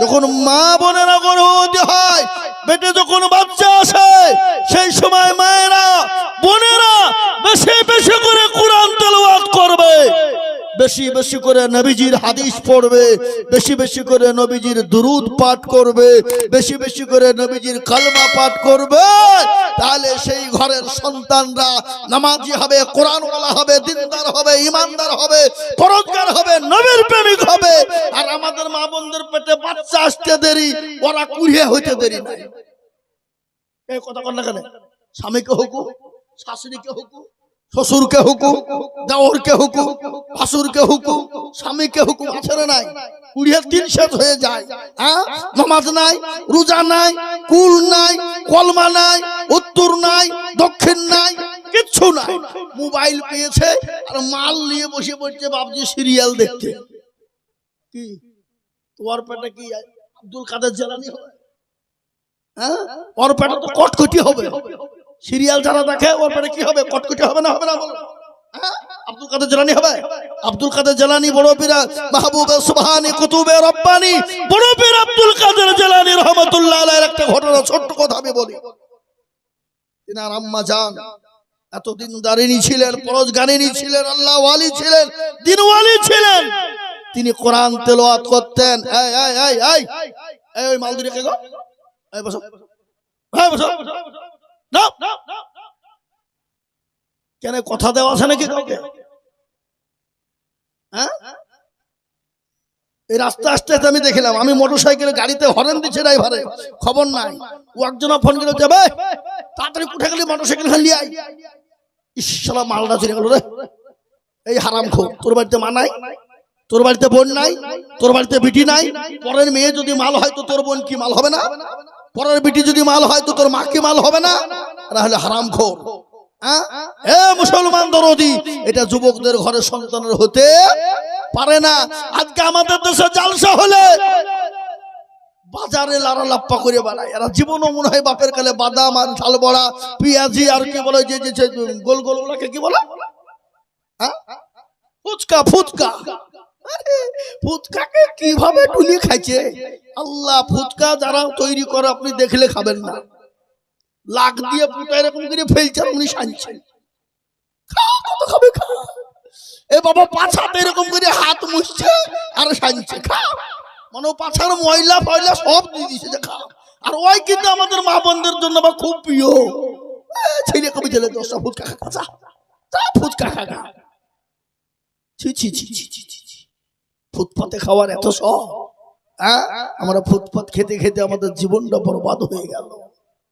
যখন মা বোনেরা গর্ভবতী হয়, পেটে যখন বাচ্চা আসে, সেই সময় মায়েরা বোনেরা বেশি বেশি করে কোরআন তেলাওয়াত করবে, বেশি বেশি করে নবীজির হাদিস পড়বে, বেশি বেশি করে নবীজির দুরূদ পাঠ করবে, বেশি বেশি করে নবীজির কালমা পাঠ করবে। তাহলে সেই ঘরের সন্তানরা নামাজি হবে, কোরআনওয়ালা হবে, দিনদার হবে, ইমানদার হবে, পরহেজগার হবে, নবীর প্রেমিক হবে। আর আমাদের মা বোনদের পেটে বাচ্চা আসতে দেরি, ওরা কুড়িয়ে হইতে দেরি নাই। এই কথা কন না কেন? স্বামীকে হুকুম, শাশুড়িকে হুকুম, শ্বশুরকে হুকুম, দেওরকে হুকুম, ভাসুরকে হুকুম, স্বামীকে হুকুম, আছে না নাই? 20 শেষ হয়ে যায়। নামাজ নাই, রোজা নাই, কুল নাই, কলমা নাই, উত্তর নাই, দক্ষিণ নাই, কিচ্ছু নাই। মোবাইল পেয়েছে আর মাল নিয়ে বসে পড়ছে বাবজি সিরিয়াল দেখতে। কি তোমার পেটে কি আব্দুল কাদের জিলানী হবে? ওর পেটে তো কটকটি হবে। সিরিয়াল যারা দেখে ওর পেটে কি হবে? কটকটি হবে না? হবে না বলো? আব্দুল কাদের জিলানী হবে? আব্দুল কাদের জিলানী বড় পীর মাহবুবে সুবহানি কুতুবে রব্বানি বড় পীর আব্দুল কাদের জিলানী রাহমাতুল্লাহ আলাইহির একটা ঘটনা, ছোট্ট কথা আমি বলি। তিনার আম্মা জান এত দিনদারিনী ছিলেন, পরহেজগারিনী ছিলেন, আল্লাহ ওয়ালি ছিলেন, দিনওয়ালি ছিলেন। তিনি কোরআন তেলাওয়াত করতেন। এই এই এই এই এই ওই মালদুরি কে গো? এই বসো, হ্যাঁ বসো। না কেন কথা দেওয়া আছে নাকি কাউকে? হ্যাঁ, এই রাস্তা আসতে আমি দেখলাম, আমি মোটরসাইকেলে গাড়িতে হরেন দিচ্ছে ড্রাইভারে, খবর নাই। ও একজন ফোন করে যাবে, তাড়াতাড়ি উঠে গেলি মোটরসাইকেল খালি আই। ইসলা মালটা চলে গেল রে। এই হারামখোর, তোর বাড়িতে মা নাই, তোর বাড়িতে বোন নাই, তোর বাড়িতে বিটি নাই। পরের মেয়ে যদি মাল হয় তো তোর বোন কি মাল হবে না? পরের বিটি যদি মাল হয় তো তোর মা কি মাল হবে না? তাহলে হারামখোর। এ মুসলমান দরদি, এটা যুবকদের ঘরে সন্তানের হতে পারে না। আজকে আমাদের দেশে জালসা হলে বাজারে লারা লাপ্পা করে বেড়ায় এরা। জীবনও মনে হয় বাপের কালে বাদাম আর ঝাল বড়া, পেঁয়াজি আর কি বলে যে গোল গোল গুলাকে কি বলে? ফুচকা। ফুচকা, ফুচকাকে কিভাবে ডুলিয়ে খাইছে আল্লাহ। ফুচকা যারা তৈরি করে আপনি দেখলে খাবেন না। লাখ দিয়ে ফুটা এরকম করে ফেলছে, উনি সানছেন। খাবে খা। এ বাবা পাছাতে এরকম করে হাত মুছছে আর সানছে। খা মানে পাছার ময়লা ফয়লা সব দিয়ে দিছে যে খা। আর ওই কিন্তু আমাদের মা বোনদের জন্য বা খুব প্রিয়। ছেলে কবি ছেলে 10টা ফুচকা খা, ফুচকা খা। ছি ছি ছি ছি ছি ছি, ফুটপাতে খাওয়ার এত শখ। আমরা ফুটপাত খেতে খেতে আমাদের জীবনটা বরবাদ হয়ে গেল।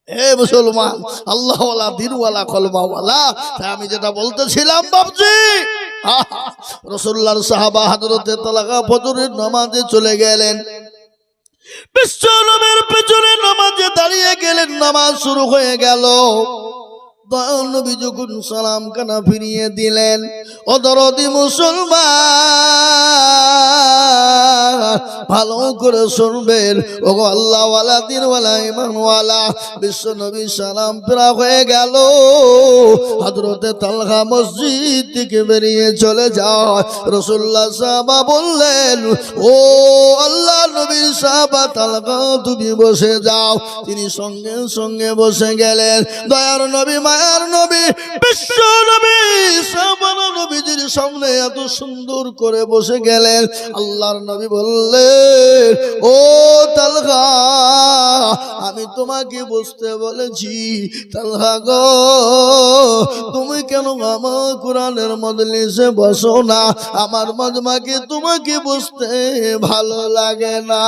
এ মুসলমান, আল্লাহওয়ালা, দিনওয়ালা, কলমাওয়ালা, আমি যেটা বলতেছিলাম বাবজি, রাসূলুল্লাহর সাহাবা হযরতে তালহা ফজরের নামাজে চলে গেলেন। বিশ্ব নবীর পেছনে নামাজে দাঁড়িয়ে গেলেন। নামাজ শুরু হয়ে গেল। দয়াল নবী যখন সালাম কানা ফিরিয়ে দিলেন, ও দরদি মুসলমান ভালো করে শুনবেন, ও আল্লাহওয়ালা, দিনওয়ালা, ঈমানওয়ালা। বিশ্ব নবী সালাম ফেরা হয়ে গেল। হযরতে তালহা মসজিদ থেকে বেরিয়ে চলে যায়। রাসূলুল্লাহ সাহাবা বললেন, ও আল্লাহ নবীর সাহাবা তালহা তুমি বসে যাও। তিনি সঙ্গে সঙ্গে বসে গেলেন। দয়ার নবী, মায়ার নবী, বিশ্ব নবী সাহাবারা নবীজির সামনে এত সুন্দর করে বসে গেলেন। আল্লাহর নবী বললেন, ও তালহা আমি তোমাকে বসতে বলেছি। তালহা গো, তুমি কেন আমার কোরআনের মজলিসে বসো না? আমার মাজমাকে তোমাকে বসতে ভালো লাগে না।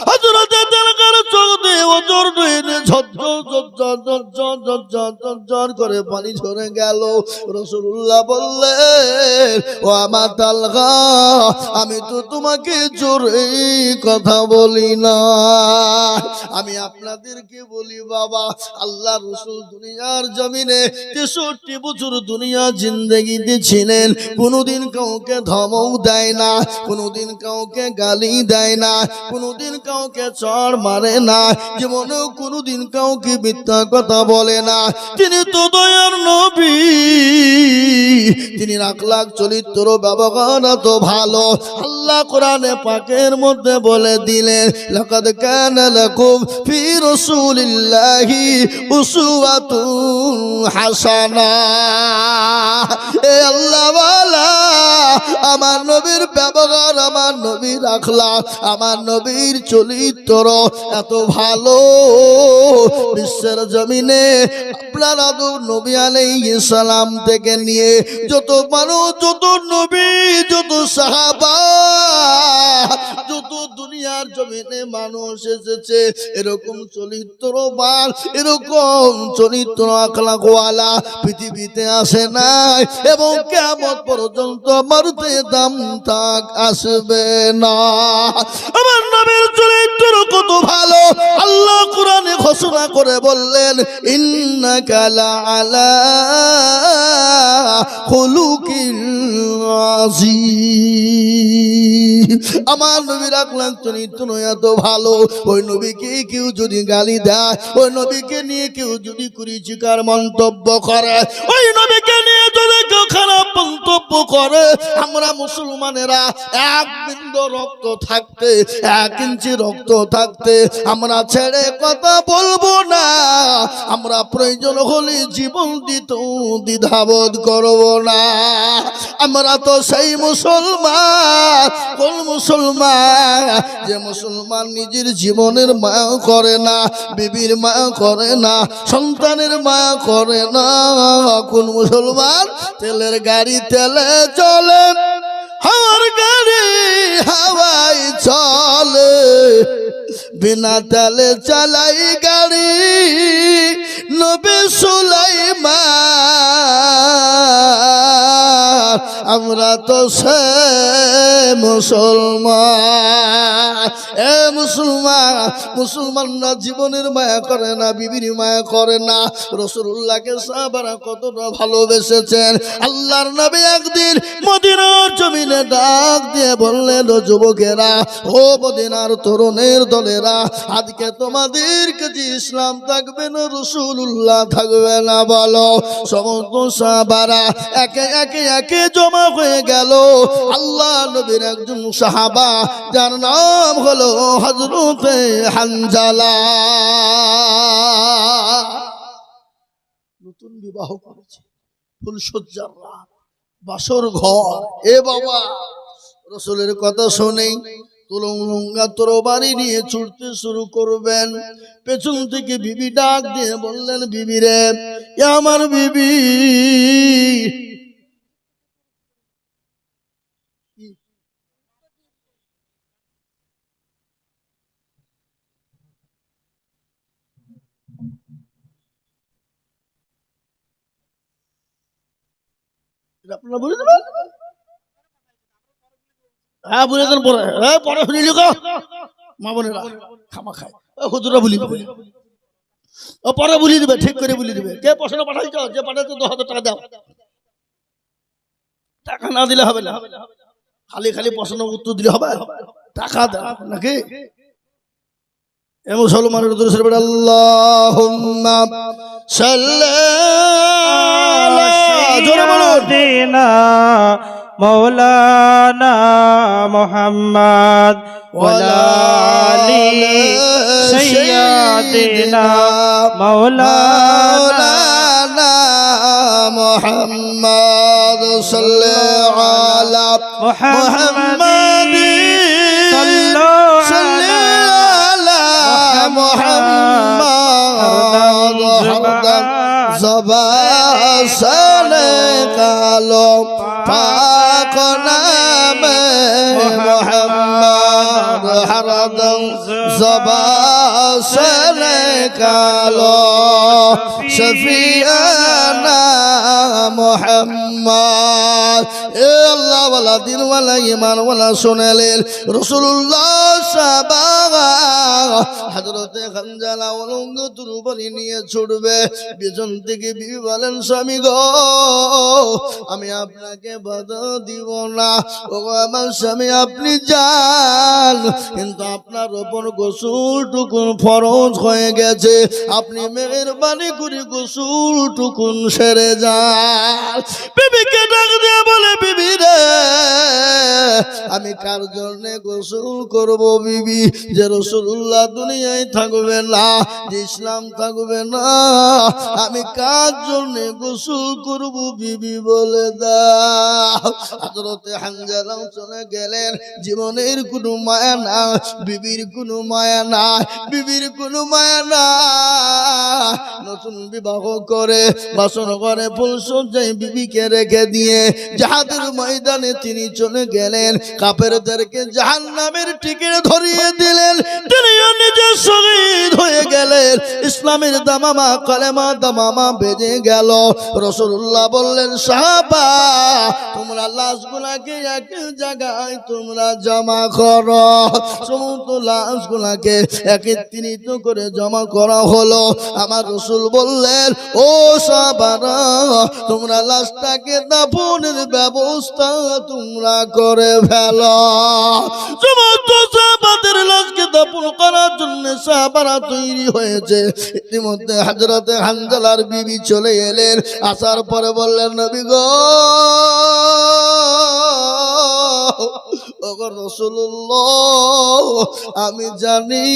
হযরত তালহার চোখ দিয়ে ওজর দিয়ে ঝরঝর করে পানি ঝরে গেল। রাসূলুল্লাহ বললেন, ও আমার তালহা আমি তো তোমাকে জোরে কথা বলি না, আমি আপনাদেরকে বলি বাবা। আল্লাহ রাসূল দুনিয়ার জমিনে 63 বছর দুনিয়া জিন্দেগিতে ছিলেন। কোনদিন কাউকে ধমক দেয় না, কোনদিন কাউকে গালি দেয় না, কোনদিন কাউকে চড় মারে না, জীবনেও কোনোদিন কাউকে মিথ্যা কথা বলে না। তিনি তো দয়ার নবী, তিনি আখলাক চরিত্র ব্যবহার তো ভালো। আল্লাহ কোরআনে পাকের মধ্যে বলে দিলেন, লাকাদ কানা লাকুম ফি রাসূলিল্লাহি উসওয়াতুন হাসানা। এ আল্লাহ ওয়ালা, আমার নবীর ব্যবহার, আমার নবীর আখলাক, আমার নবীর চরিত্র এত ভালো, বিশ্বের জমিনে আপনার আদর নবী আলাইহিস সালাম থেকে নিয়ে যত মানুষ, যত নবী, যত সাহাবা, যত দুনিয়ার জমিনে মানুষ এসেছে, এরকম চরিত্রবান, এরকম চরিত্র আখলাকওয়ালা পৃথিবীতে আসে নাই, এবং কিয়ামত পর্যন্ত মরতে দাম তাক আসবে না। আমার নবীর চরিত্র কত ভালো, আল্লাহ কোরআনে ঘোষণা করে বললেন, ইন্নাকা লাআলা খুলুকিন আযীম। আমার নবীর আখলাক চরিত্র এত ভালো, ওই নবীকে কেউ যদি গালি দেয়, ওই নবীকে নিয়ে কেউ যদি কুরুচিকর মন্তব্য করে, ওই নবীকে নিয়ে যদি কেউ খারাপ মন্তব্য করে, আমরা মুসলমানেরা এক বিন্দু রক্ত থাকতে, 1 ইঞ্চি রক্ত থাকতে আমরা ছেড়ে কথা বলবো না। আমরা প্রয়োজন হলে জীবন দিতেও দ্বিধাবোধ করব না। আমরা তো সেই মুসলমান, কোন মুসলমান যে মুসলমান নিজের জীবনের মায়া করে না, বিবির মায়া করে না, সন্তানের মায়া করে না। কোন মুসলমান তেলের গাড়ি তেলে চলে, হাওয়ার গাড়ি হাওয়াই চলে, বিনা তেলে চালাই গাড়ি নবী সুলাইমান। আমরা তো সে মুসলমান। এ মুসলমান, মুসলমানরা জীবনের মায়া করে না, বিবির মায়া করে না। রাসূলুল্লাহকে সাহাবারা কতটা ভালোবেসেছেন। আল্লাহর নবী একদিন মদিনার জমিনে ডাক দিয়ে বললেন, ও যুবকেরা, ও মদিনার তরুণের দলেরা, আজকে তোমাদেরকে যে ইসলাম থাকবে না, রাসূলুল্লাহ থাকবে না বলো। সমস্ত সাহাবারা একে একে একে জমা হয়ে গেল। আল্লাহ নবীর একজন সাহাবা, যার নাম হলো হযরতে হানজালা, নতুন বিবাহ করেছে, ফুলসজ্জার রাত, বাসর ঘর। এ বাবা, রাসূলের কথা শুনেই তুলঙ্গা তরবারি নিয়ে ছুটতে শুরু করবেন। পেছন থেকে বিবি ডাক দিয়ে বললেন, বিবি রে, এ আমার বিবি। আপনারা বলে দেবেন? হ্যাঁ, বলে দেন। পরে পরে শুনিলি গো মা বোনেরা, খামা খায় হুজুরা বলি দেবে, ও পরে বলি দেবে, ঠিক করে বলি দেবে। কে প্রশ্ন পাঠাইছ? যে পাঠাইছো 10,000 টাকা দাও। টাকা না দিলে হবে না, খালি খালি প্রশ্ন উত্তর দিলে হবে? টাকা দাও নাকি? এ মুসলমানের দরুদ শরীফ, আল্লাহুম্মা সাল্লি আলা সাইয়্যিদিনা মাওলানা মুহাম্মদ ওয়া আলি সাইয়্যিদিনা মাওলানা মুহাম্মদ সাল্লি আলা মুহাম্মাদ সাল্লি আলা মুহাম্মদ হরদম জবাসনে কালো পাক নামে মুহাম্মদ হরদম জবাসনে কালো শফিয়ানা মুহাম্মদ। এ আল্লাহ ওয়ালা দিন ওয়ালা ঈমান ওয়ালা শুনেলেন রাসূলুল্লাহ সাহাবা হযরতে হানজালা উলঙ্গ তরবারি নিয়ে ছুটবে, পিছন থেকে বিবি বলেন স্বামী গো আমি আপনাকে বাধা দিব না, ও আমার স্বামী আপনি যান, কিন্তু আপনার উপর গোসলটুকুন ফরজ হয়ে গেছে, আপনি মেহেরবানি করে গোসলটুকুন সেরে যান। বিবিকে ডাক দিয়ে বলে বিবি রে আমি কার জন্য গোসল করব বিবি, যে রাসূলুল্লাহ দুনিয়ায় থাকবে না, যে ইসলাম থাকবে না, আমি কার জন্য গোসল করব বিবি বলে দাও। হযরতে হানজালা চলে গেলেন, জীবনের কোনো মায়া না, বিবির কোনো মায়া না, বিবির কোনো মায়া না, নতুন বিবাহ করে বাসন ঘরে ফুলসজ্জায় বিবিকে রেখে দিয়ে জিহাদের ময়দানে তিনি চলে গেলেন, কাফেরদেরকে জাহান্নামের টিকিট ধরিয়ে দিলেন, তিনিও নিজে শহীদ হয়ে গেলেন, ইসলামের দামামা কালেমা দামামা বেজে গেল। রাসূলুল্লাহ বললেন সাহাবা তোমরা লাশগুলাকে এক জায়গায় তোমরা জমা করো, সমস্ত লাশগুলাকে একত্রিত করে জমা করা হলো। আমার রাসূল বললেন ও সাহাবারা তোমরা লাশটাকে দাফনের ব্যবস্থা তোমরা করে ফেলো। সমস্ত সাহাবাদের লাশকে দাফন করার জন্য সাহাবারা তৈরি হয়েছে। ইতিমধ্যে হযরতে হানজালার বিবি চলে এলেন, আসার পরে বললেন নবী গো রাসূলুল্লাহ আমি জানি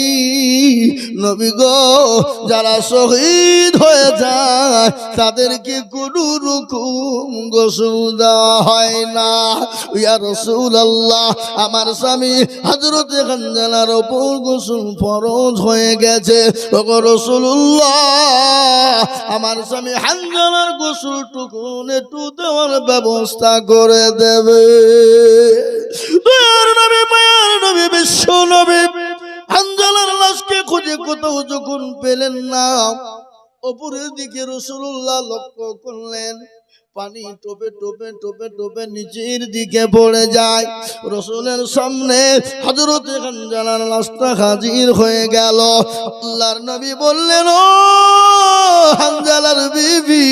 নবী গো যারা শহীদ হয়ে যায় তাদেরকে কোনো রকম গোসল দেওয়া হয় না। ইয়া রাসূলুল্লাহ আমার স্বামী হযরতে হানজালার উপর গোসল ফরজ হয়ে গেছে, ওগো রাসূলুল্লাহ আমার স্বামী হানজালার গোসলটুকু একটু দেওয়ার ব্যবস্থা করে দেবে। দয়ার নবী মায়ার নবী বিশ্ব নবী হানজালার লাশকে খুঁজে কোথাও যখন পেলেন না, উপরের দিকে রাসূলুল্লাহ লক্ষ্য করলেন, পানি টোপে টোপে টোপে টোপে নিচের দিকে পড়ে যায়। রাসূলের সামনে হযরতে হানজালার লাশটা হাজির হয়ে গেল। আল্লাহর নবী বললেন ও হানজালার বিবি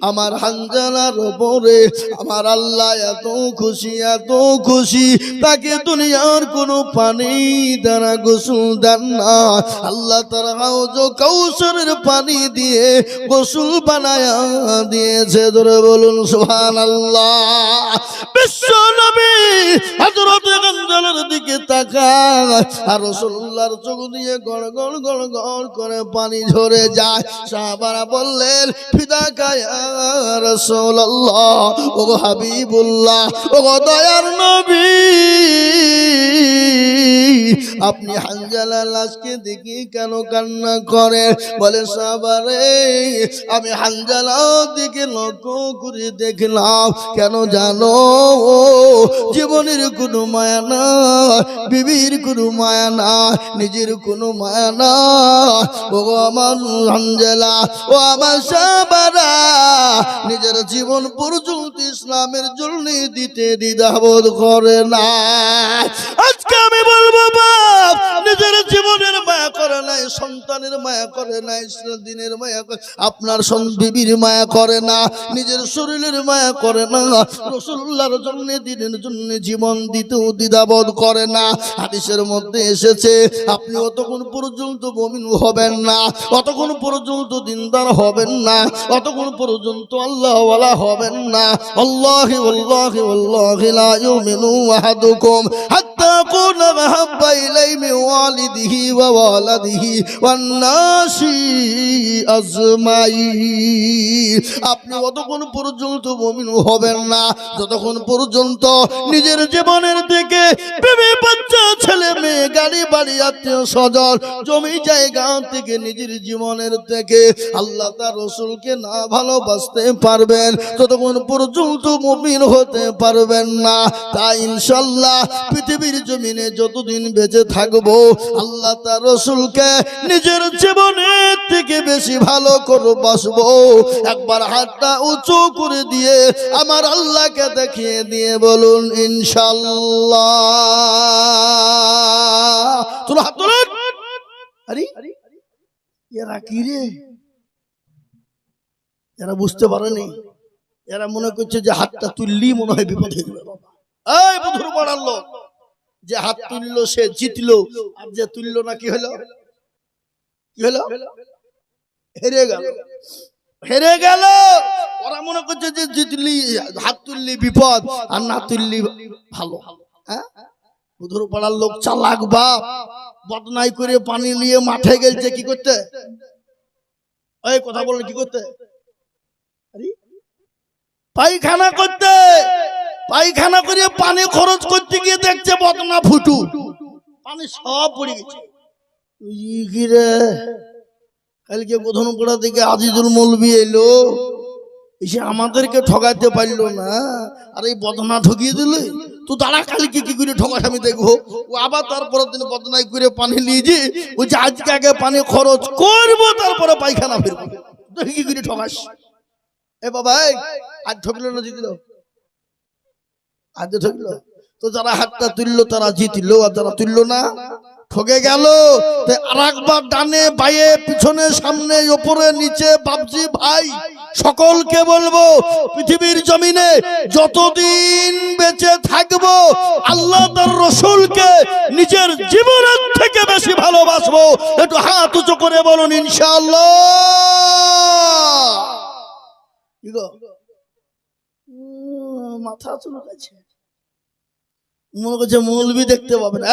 আমার হানজালার উপরে আমার আল্লাহ এত খুশি তাকে দুনিয়ার কোনো পানি দ্বারা গোসল দেন না, আল্লাহ তার হাউজ কাউসারের পানি দিয়ে গোসল বানায়া দিয়েছে। ধরে বলুন সুবহানাল্লাহ। বিশ্ব নবী হযরত হানজালার দিকে তাকায় আর রাসূলুল্লাহর চোখ দিয়ে গড় গড় গড় গড় করে পানি ঝরে যায়। সাহাবারা বললেন ফিদাকা ইয়া রাসূলুল্লাহ, ও হাবিবুল্লাহ, ও দয়ার নবী আপনি হানজালার লাশকে দেখি কেন কান্না করে? বলে সাহাবারে আমি হানজালার দিকে লক্ষ্য করে দেখলাম, কেন জানো জীবনের কোনো মায়া না, বিবির কোনো মায়া না, নিজের কোনো মায়া না, ও আমার হানজালা ও আমার সাহাবারা নিজের জীবন পর্যন্ত ইসলামের জন্য দিতে দ্বিধাবোধ করে না। আজকে আমি বলবো বাপ নিজের জীবনের মায়া করে নাই, সন্তানের মায়া করে নাই, দিনের মায়া করে, আপনার বিবির মায়া করে না, নিজের শরীরের মায়া করে না, রাসূলুল্লাহর জন্য দিনের জন্য জীবন দিতেও দ্বিধাবোধ করে না। হাদিসের মধ্যে এসেছে আপনি অতক্ষণ পর্যন্ত মুমিন হবেন না, অতক্ষণ পর্যন্ত দিনদার হবেন না, অতক্ষণ পর্যন্ত আল্লাহওয়ালা হবেন না। আল্লাহি ওয়াল্লাহি ওয়াল্লাহি লা ইউমিনু আহাদুকুম হাত্তা আকুনা আহাব্বা ইলাইহি মিন ওয়ালিদিহি ওয়া ওয়ালাদিহি ওয়ান নাসি আজমাইন। আপনি অতক্ষণ পর্যন্ত মুমিন হবেন না যতক্ষণ পর্যন্ত নিজের জীবনের দিকে বিবি বাচ্চা ছেলে মেয়ে গাড়ি বাড়ি আত্মীয় স্বজন জমি জায়গা থেকে নিজের জীবনের থেকে আল্লাহ তার রাসূলকে না ভালোবাসতে পারবেন ততক্ষণ পর্যন্ত মুমিন হতে পারবেন না। তাই ইনশাআল্লাহ পৃথিবীর জমিনে যতদিন বেঁচে থাকবো আল্লাহ তার রাসূলকে নিজের জীবনের থেকে বেশি ভালো করে বাসবো। একবার হাতটা উঁচু করে দিয়ে আমার আল্লাহকে দেখিয়ে দিয়ে বলুন ইনশাআল্লাহ। তোর হাত তোলেন। আরে এরা কি রে, এরা বুঝতে পারেনি, এরা মনে করছে যে হাতটা তুললি মনে হয় বিপদ হয়ে যাবে। বাবা এই বধুর পাড়ার লোক, যে হাত তুললো সে জিতলো, আর যে তুললো না কি হলো, কি হলো, হেরে গেল, হেরে গেল। ওরা মনে করছে যে জিতলি, হাত তুললি বিপদ, আর না তুললি ভালো। হ্যাঁ, বধুর পাড়ার লোক চালাক বাপ, বদনাই করে পানি নিয়ে মাঠে গেছে কি করতে, এই কথা বললে কি করতে, পায়খানা করতে। পায়খানা করে পানি খরচ করতে গিয়ে দেখছে বদনা ফুটু, পানি সব পড়ে গেছে। কালকে প্রথম পড়া থেকে আজিজুল মৌলবি এলো, এসে আমাদেরকে ঠকাইতে পারলো না, আর এই বদনা ঠকিয়ে দিলে। তো তারা কালকে কি করে ঠকাস আমি দেখবো। ও আবার তারপরের দিন বদনাই করে পানি নিয়ে যে ওই যে আজকে আগে পানি খরচ করবো তারপরে পায়খানা ফিরবো, কি করে ঠকাস। এ বাবা আজ ঠকলো না জিতলো, আজ ঠকলো। তো যারা হাতটা তুললো তারা জিতলো, আর যারা তুললো না ঠকে গেল। আর একবার ডানে বাইয়ে পিছনে সামনে উপরে নিচে বাবজি ভাই সকলকে বলবো, পৃথিবীর জমিনে যতদিন বেঁচে থাকবো আল্লাহ তার রসুলকে নিজের জীবনের থেকে বেশি ভালোবাসবো। একটু হাত উঁচু করে বলুন ইনশাআল্লাহ। মাথা চুলকাচ্ছে, মনে করছে মৌলবি দেখতে পাবে না।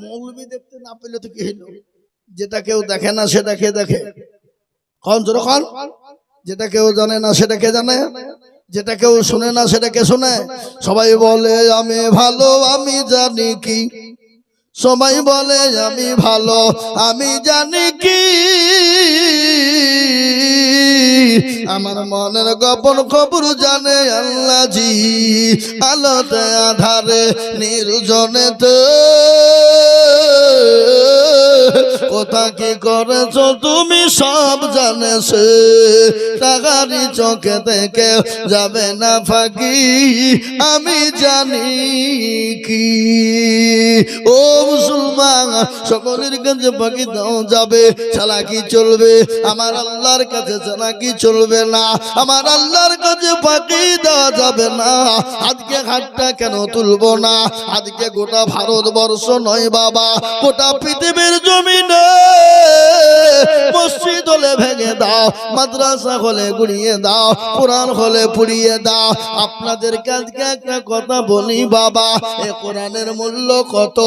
মৌলবি দেখতে না পেলে তো কি হলো, যেটা কেউ দেখে না সেটাকে দেখে, যেটা কেউ জানে না সেটাকে জানে, যেটা কেউ শুনে না সেটাকে শুনে। সবাই বলে আমি ভালো আমি জানি কি, সবাই বলে আমি ভালো আমি জানি কি, আমার মনের গোপন খবর জানে আল্লাহ জি। আলোতে আধারে নির্জনেতে কোথা কি করেছো তুমি সব জানেছে, টাকারি চোখে থেকে যাবে না ফাঁকি আমি জানি কি। ও মুসলমান সকলের কাছে ফাঁকি দাও যাবে, চালাকি চলবে, আমার আল্লাহর কাছে চালাকি চলবে না, আমার আল্লাহর কাছে ফাঁকি দেওয়া যাবে না। আজকে হাতটা কেন তুলবো না, আজকে গোটা ভারতবর্ষ নয় বাবা, গোটা পৃথিবীর জমিনে মসজিদ হলে ভেঙে দাও, মাদ্রাসা হলে গুড়িয়ে দাও, কোরআন হলে পুড়িয়ে দাও। আপনাদের কাছে একটা কথা বলি বাবা, এ কোরআনের মূল্য কত,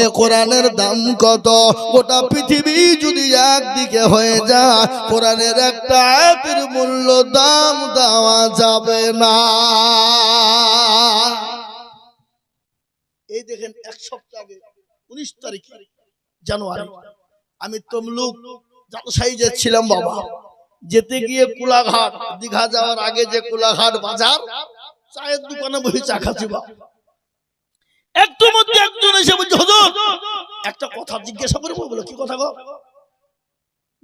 এ কোরআনের দাম কত। গোটা পৃথিবী যদি একদিকে হয়ে যায়, কোরআনের একটা আয়াতের মূল্য দাম দেওয়া যাবে না। এই দেখেন এক সপ্তাহ আগে 19 তারিখ জানুয়ারি আমি তমলুক জালসাই যাচ্ছিলাম বাবা, যেতে গিয়ে কুলাঘাট, দীঘা যাওয়ার আগে যে কুলাঘাট বাজার, চায়ের দোকানে বসে চা খাচ্ছি বাবা। একটু মধ্যে একজন এসে বলছে হুজুর একটা কথা জিজ্ঞাসা করবো। বলো কি কথা গো?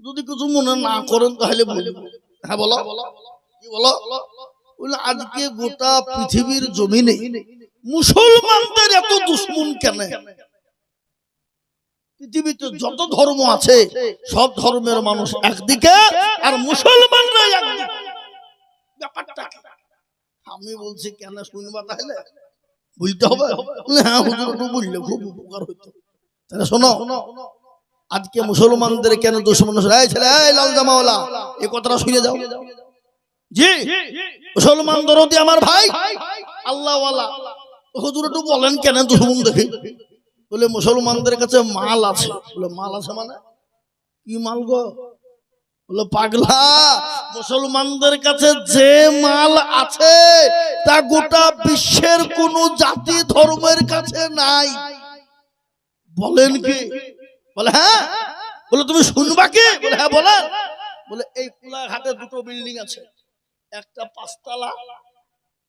যদি কিছু মনে না করেন তাহলে বলবো। হ্যাঁ বলো। কি বলো? বলে আজকে গোটা পৃথিবীর জমিনে মুসলমানদের এত দুশ্মন কেন? পৃথিবীতে যত ধর্ম আছে সব ধর্মের মানুষ একদিকে, আর মুসলমানরা একদিকে, ব্যাপারটা আমি বলছি কেন শুনবা তাহলে বুঝতে হবে। হ্যাঁ হুজুর একটু বললে খুব উপকার হতো। তাহলে শোনো, আজকে মুসলমানদের কেন দুশ্মন? এই ছেলে এই লাল জামাওয়ালা এই কথাটা শুনে যাও। জি মুসলমান দরদি আমার ভাই আল্লাহওয়ালা, হুজুর একটু বলেন কেন দুশ্মন দেখে? বলে মুসলমানদের কাছে মাল আছে। বলে মাল আছে মানে কি মাল গো? বলে পাগলা, মুসলমানদের কাছে যে মাল আছে তা গোটা বিশ্বের কোন জাতি ধর্মের কাছে নাই। বলেন কি? বলে হ্যাঁ। বলে তুমি শুনবা কি? বলে হ্যাঁ বলেন। বলে এই কুলাঘাটে দুটো বিল্ডিং আছে, একটা 5 তলা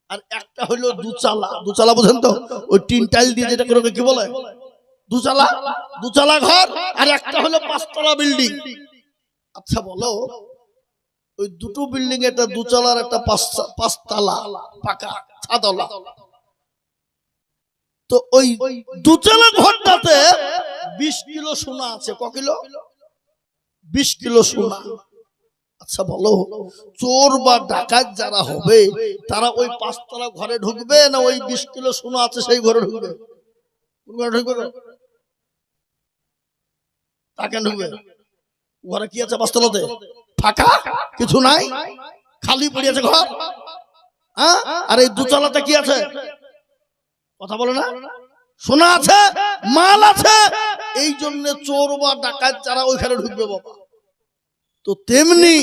আর একটা হলো 2 চালা। 2 চালা বুঝেন তো, ওই টিন টাইল দিয়ে যেটা করে কি বলে 2 চালা ঘর, আর একটা হলো 5 তলা বিল্ডিং। আচ্ছা বলো ওই দুটো বিল্ডিং, একটা 2 চালার একটা 5 তলা পাকা ছাদওয়ালা, তো ওই 2 চালা ঘরটাতে 20 কিলো সোনা আছে। ক কিলো? 20 কিলো সোনা। আচ্ছা বলো, চোর বা ডাকাত যারা হবে তারা ওই 5 তলা ঘরে ঢুকবে না ওই 20 কিলো সোনা আছে সেই ঘরে ঢুকবে? কোন ঘরে ঢুকবে? তাকে ঢুকবে। ঘরে কি আছে? 5 তলাতে ফাঁকা, কিছু নাই, খালি পড়ে আছে ঘর। হ্যাঁ, আর এই 2 তলাতে কি আছে? কথা বলে না, সোনা আছে, মাল আছে। এই জন্য চোর বা ডাকাত যারা ওইখানে ঢুকবে বাবা। তো তেমনি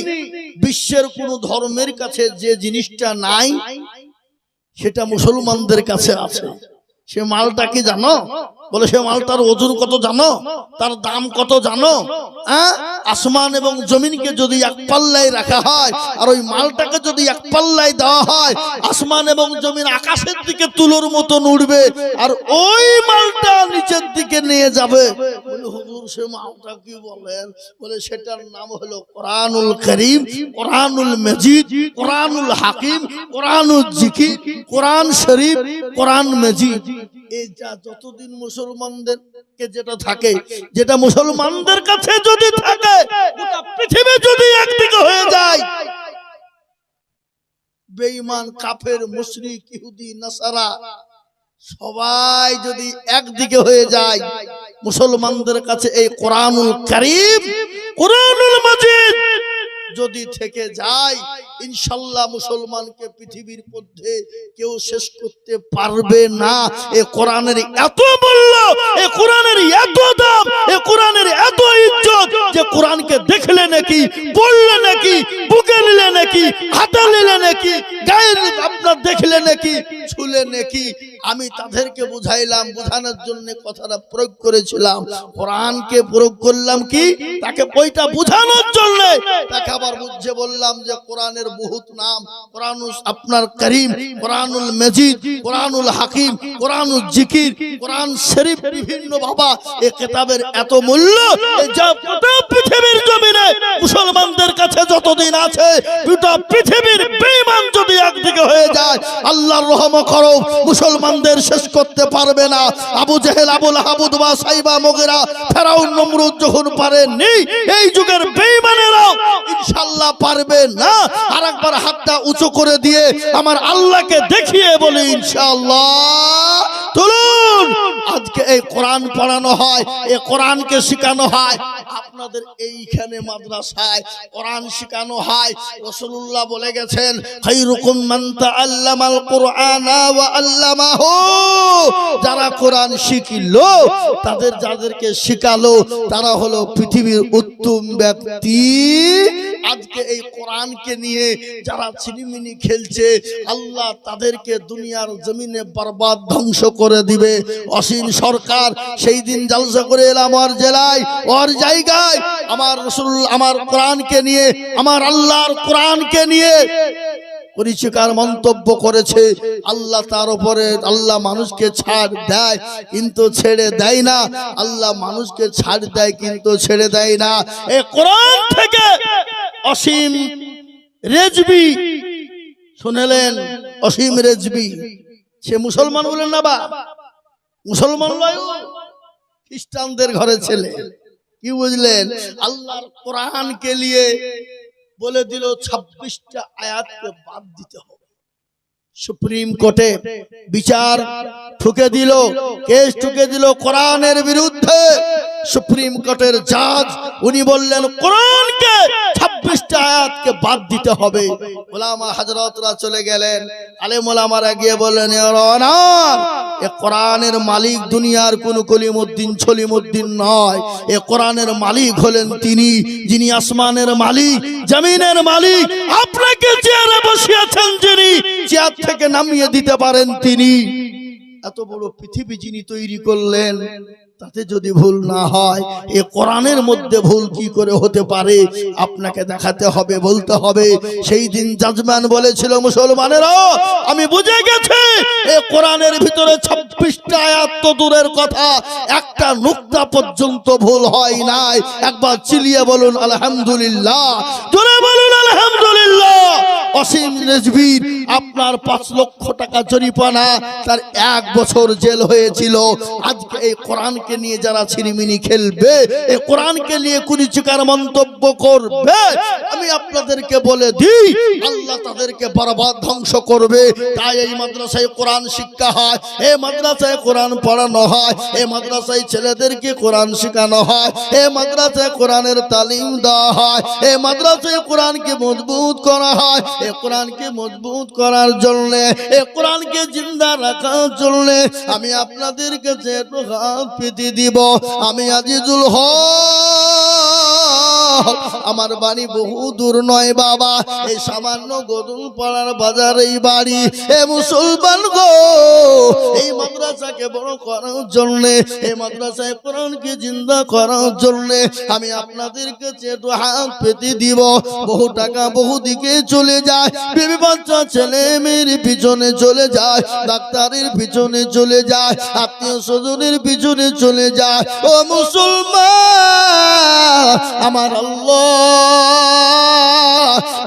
বিশ্বের কোন ধর্মের কাছে যে জিনিসটা নাই সেটা মুসলমানদের কাছে আছে। সে মালটা কি জানো? বলে সে মালটার ওজন কত জানো? তার দাম কত জানো? আসমান এবং জমিনকে যদি এক পাল্লায় রাখা হয় আর ওই মালটাকে যদি এক পাল্লায় দেওয়া হয়, আসমান এবং জমিন আকাশের দিকে তুলোর মতো উড়বে আর ওই মালটা নিচের দিকে নিয়ে যাবে। বলে হুজুর সে মালটা কি বলেন? বলে সেটার নাম হলো কোরআনুল কারীম, কোরআনুল মাজিদ, কোরআনুল হাকিম, কোরআনুল জিকির, কোরআন শরীফ, কোরআন মাজিদ। এই যা যতদিন মুসলমানদেরকে যেটা থাকে, যেটা মুসলমানদের কাছে যদি থাকে, গোটা পৃথিবী যদি একদিকে হয়ে যায়, বেঈমান কাফের মুশরিক ইহুদি নাসারা সবাই যদি একদিকে হয়ে যায়, মুসলমানদের কাছে এই কোরআনুল কারীম, কোরআনুল মাজিদ যদি থেকে যায়, ইনশাআল্লাহ মুসলমানকে পৃথিবীর মধ্যে কেউ শেষ করতে পারবে না। এই কোরআনের এত মূল্য, এই কোরআনের এত দাম, এই কোরআনের এত ইজ্জত যে কোরআনকে দেখলে নাকি, পড়লে নাকি, বুকে নিলে নাকি, হাতে নিলে নাকি, গায়ে আপনার দেখলে নাকি, ছুলে নাকি। আমি তাদেরকে বুঝাইলাম, বোঝানোর জন্য কথাটা প্রয়োগ করেছিলাম। কোরআনকে প্রয়োগ করলাম কি তাকে বইটা বোঝানোর জন্য। তাকে আবার বুঝে বললাম যে কোরআনের বহুত নাম, কোরআনুল আপনার কারীম, কোরআনুল মাজিদ, কোরআনুল হাকিম, কোরআনুল জিকির, কোরআন শরীফ, বিভিন্ন বাবা এই কিতাবের এত মূল্য। এই যা পৃথিবীর জমিনে মুসলমানদের কাছে যতদিন আছে, গোটা পৃথিবীর বেঈমান যদি একদিকে হয়ে যায়, আল্লাহর রহম করো মুসলমানদের শেষ করতে পারবে না। আবু জেহেল, আবু লাহাব, উতবা, সাইবা, মুগীরা, ফেরাউন, নমরুদ যখন পারেননি, এই যুগের বেঈমানেরাও ইনশাআল্লাহ পারবে না। আরেকবার হাতটা উঁচু করে দিয়ে আমার আল্লাহকে দেখিয়ে বলি ইনশাআল্লাহ। তুলুন, আজকে এই কোরআন পড়ানো হয়, এই কোরআনকে শেখানো হয়। আপনাদের এইখানে মাদ্রাসায় কোরআন শেখানো হয়। রাসূলুল্লাহ বলে গেছেন, খায়রুকুম মান তাআল্লামাল কুরআনা ওয়া আল্লামাহু। যারা কোরআন শিখলো, তাদের যাদেরকে শেখালো, তারা হলো পৃথিবীর উত্তম ব্যক্তি। আজকে এই কোরআনকে নিয়ে যারা ছিনিমিনি খেলছে, আল্লাহ তাদেরকে দুনিয়ার জমিনে বরবাদ, ধ্বংস করে দিবে। অসীম সরকার সেই দিন জলসা করে এলাম ওর জেলায়, ওর জায়গায়, আমার রাসূল আমার কোরআনকে নিয়ে, আমার আল্লাহর কোরআনকে নিয়ে পরিষ্কার মন্তব্য করেছে। আল্লাহ তার উপরে, আল্লাহ মানুষকে ছাড় দেয় কিন্তু ছেড়ে দেয় না। আল্লাহ মানুষকে ছাড় দেয় কিন্তু ছেড়ে দেয় না। এই কোরআন থেকে অসীম রেজবি শুনলেন, অসীম রেজবি সে মুসলমান বলেন না, বা মুসলমান নয়, খ্রিস্টানদের ঘরে ছেলে। কি বুঝলেন? আল্লাহর কোরআনকে নিয়ে বলে দিল 26টা আয়াতকে বাদ দিতে হবে। সুপ্রিম কোর্টে বিচার ঠুকে দিল, কেস ঠুকে দিল কোরআনের বিরুদ্ধে। সুপ্রিম কোর্টের জাজ উনি বললেন কোরআনকে 26টা আয়াতকে বাদ দিতে হবে। ওলামা হযরতরা চলে গেলেন, আলেম ওলামারা গিয়ে বললেন, ইওর অনার, এ কোরআনের মালিক দুনিয়ার কোন কলিমউদ্দিন ছলিমউদ্দিন নয়। এ কোরআনের মালিক হলেন তিনি, যিনি আসমানের মালিক, জমিনের মালিক। আপনাকে চেয়ারে বসিয়েছেন যিনি, চেয়ার থেকে নামিয়ে দিতে পারেন তিনি। এত বড় পৃথিবী যিনি তৈরি করলেন, তাতে যদি ভুল না হয়, এ কোরআনের মধ্যে ভুল কি করে হতে পারে? আপনাকে দেখাতে হবে, বলতে হবে। সেই দিন জাজম্যান বলেছিল, মুসলমানেরা আমি বুঝে গেছি এ কোরআনের ভিতরে 26টা আয়াত তো দূরের কথা, একটা নুকতা পর্যন্ত ভুল হয় নাই। একবার চিলিয়ে বলুন আলহামদুলিল্লাহ, জোরে বলুন আলহামদুলিল্লাহ। অসীম রেজভির আপনার 5 লক্ষ টাকা জরিমানা, তার 1 বছর জেল হয়েছিল। আজকে এই কোরআনকে নিয়ে যারা ছিনিমিনি খেলবে, এই কোরআনকে নিয়ে কুরুচিকর মন্তব্য করবে, আমি আপনাদেরকে বলে দিই আল্লাহ তাদেরকে বরবাদ ধ্বংস করবে। তাই এই মাদ্রাসায় কোরআন শিক্ষা হয়, এই মাদ্রাসায় কোরআন পড়ানো হয়, এই মাদ্রাসায় ছেলেদেরকে কোরআন শেখানো হয়, এই মাদ্রাসায় কোরআনের তালিম দেওয়া হয়, এই মাদ্রাসায় কোরআনকে মজবুত করা হয়। এই কোরআনকে মজবুত করার জন্য, এই কোরআনকে জিন্দা রাখার জন্য আমি আপনাদের কাছে একটু হাত পেতে দিব। আমি আজিজুল হক, আমার বাড়ি বহু দূর নয় বাবা, এই সামান্য গদুল পাড়ার বাজারেই বাড়ি। এ মুসলমান গো, এই মাদ্রাসাকে বড় করার জন্য, এই মাদ্রাসায় কোরআনকে জিন্দা করার জন্য আমি আপনাদের কাছে একটু হাত পেতে দিব। বহু টাকা বহু দিকে চলে যায়, বিবি বাচ্চা ছেলে মেয়ের পিছনে চলে যায়, ডাক্তারের পিছনে চলে যায়, আত্মীয় স্বজনের পিছনে চলে যায়। ও মুসলমান, আমার আল্লাহ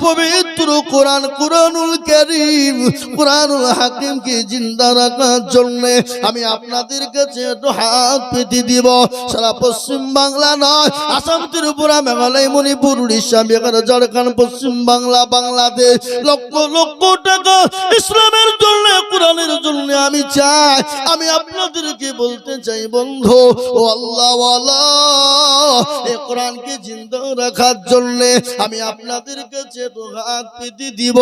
পবিত্র কোরআন, কোরআনুল কারীম, কোরআনুল হাকিমকে জিন্দা রাখার জন্য আমি আপনাদের কাছে একটু হাত পেতে দিব। সারা পশ্চিম বাংলা নয়, আসাম, ত্রিপুরা, মেঘালয়, মণিপুর, উড়িষ্যা, বিহার, ঝাড়খণ্ড, পশ্চিম বাংলা, বাংলাদেশ লক্ষ লক্ষ টাকা ইসলামের জন্য, কোরআনের জন্য আমি চাই। আমি আপনাদেরকে বলতে চাই বন্ধু, ও আল্লাহ ওয়ালা, এই কোরআনকে জিন্দা রাখার জন্য আমি আপনাদের কাছে তো হাত পেতে দিব।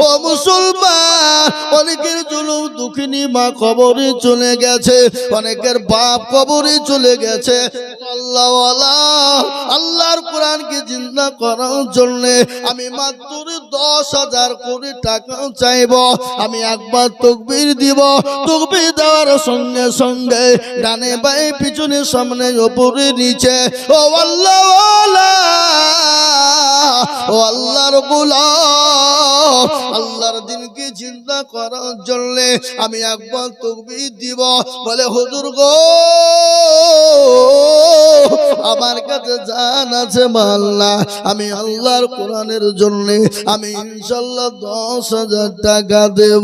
ও মুসলমান, অনেকের জুলুম দুঃখিনী মা কবরে চলে গেছে, অনেকের বাপ কবরে চলে গেছে। আল্লাহ ওয়ালা, আল্লাহর কোরআনকে জিন্দা করার জন্য আমি মাত্র 10,000 করে টাকা চাইব। আমি একবার তাকবীর দিব, তাকবীর দেওয়ার সঙ্গে সঙ্গে ডানে বাঁয়ে পিছনে সামনে উপরে নিচে, ও আল্লাহ ওয়ালা, ও আল্লাহর গোলাম, আল্লাহর দ্বীনকে জিন্দা করার জন্য আমি একবার তাকবীর দিব। বলে হুজুর গো, আমার কাছে জান আছে মাল্লা, আমি আল্লাহর কোরআনের জন্য আমি ইনশাআল্লাহ 10,000 টাকা দেব।